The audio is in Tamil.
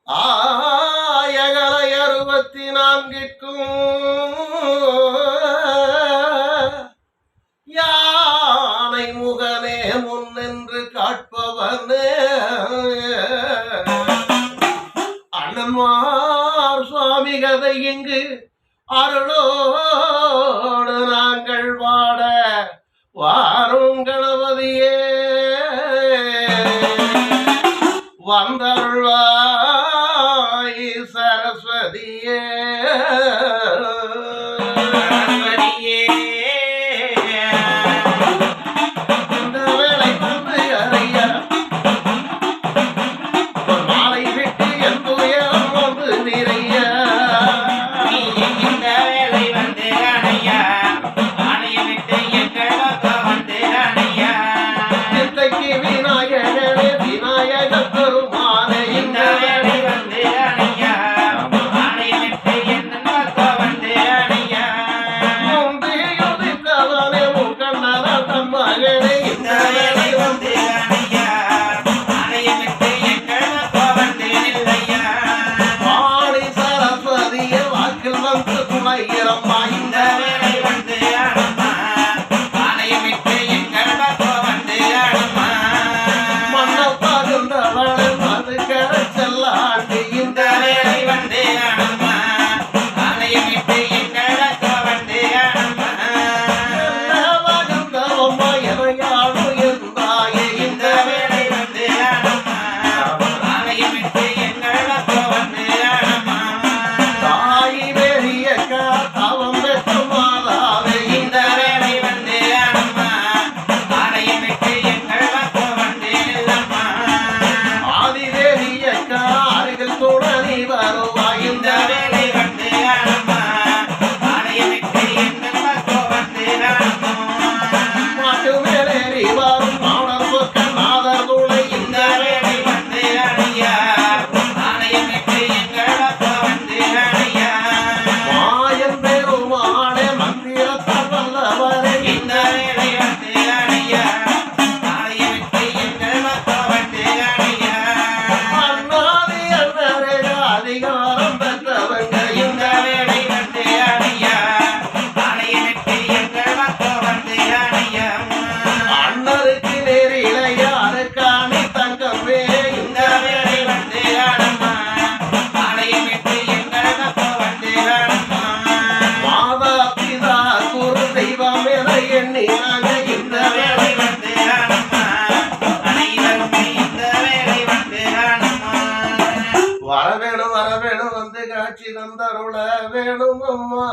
ஆயகலை 64க்கும் யானை முகனே முன்னின்று காட்பவனே அண்ணன்மார் சுவாமி கதை இங்கு அருளோடு நாங்கள் வாட வாரும் கணபதியே வந்தருள்வாய் சரஸ்வதியே இந்த வேளை வந்து அறிய ஒரு மாலை விட்டு என் துயரம் வந்து நிறைய இந்த வேளை வந்து அணையா ஆணைய விட்டு எங்கள் பக்கம் வந்து அணையா சித்தைக்கு விநாயகனே விநாயக பெருமானே இந்த வேளை வந்து அணையா ஆணைய விட்டு எங்கள் பக்கம் வந்து அணையா முந்தியுதித்தவனே முக்கண்ணன தன் மகனே இந்த வேளை வந்து அணையா ஆணைய விட்டு எங்கள் பக்கம் வந்து நில்லையா ஆணி சரஸ்வதியே வாக்கில் வந்து துணையிறம்மா இந்த வேளை வந்து அணுமா ஆணைய விட்டு எங்கள் பக்கம் வந்து அணுமா மன்னப்பாகுந்தவளை மது கரை செல்லாண்டி இந்த வேளை வந்து அணுமா ஆணைய விட்டு எங்கள் பக்கம் வந்து அணுமா வகுந்தவம்மா எனையாடு இருந்தாயே இந்த வேளை வந்து அணுமா ஆணைய விட்டு எங்கள் பக்கம் வந்து அணுமா தாயி பெரியக்கா தவம் பெற்ற மாதாவே இந்த வேளை வந்து அணுமா ஆணைய விட்டு எங்கள் பக்கம் வந்து நில்லம்மா ஆதி பெரியக்கா அருகில் துணை வருவாய் இந்த வேளை வந்து அணுமா ஆணைய விட்டு எங்கள் பக்கம் வந்து அணுமா மாட்டு மேலேறி வரும் மாணர் சொக்க நாதர் துணை இந்த வேளை வந்து அணையா ஆணைய விட்டு எங்கள் பக்கம் வந்து அணையா மாயன் பெருமானே மந்திரத்தால் வல்லவரே இந்த வேளை வந்து அணையா ஆணைய விட்டு எங்கள் பக்கம் வந்து அணையா அண்ணாதி அண்ணரே அதிகாரம் பெற்றவங்க இந்த வேளை வந்து அணையா ஆணைய விட்டு எங்கள் பக்கம் வந்து அணையா அண்ணருக்கு நேரில யாருக்காணி தங்கமே இந்த வேளை வந்து அணுமா ஆணைய விட்டு எங்கள் பக்கம் வந்து அணுமா மாதா பிதா குரு தெய்வம் என எண்ணி நாங்கள் இந்த இந்த வேளை வந்து அணுமா அனைவருமே இந்த வேளை வந்து அணுமா வரவேணும் வந்து காட்சி தந்தருள வேணும் அம்மா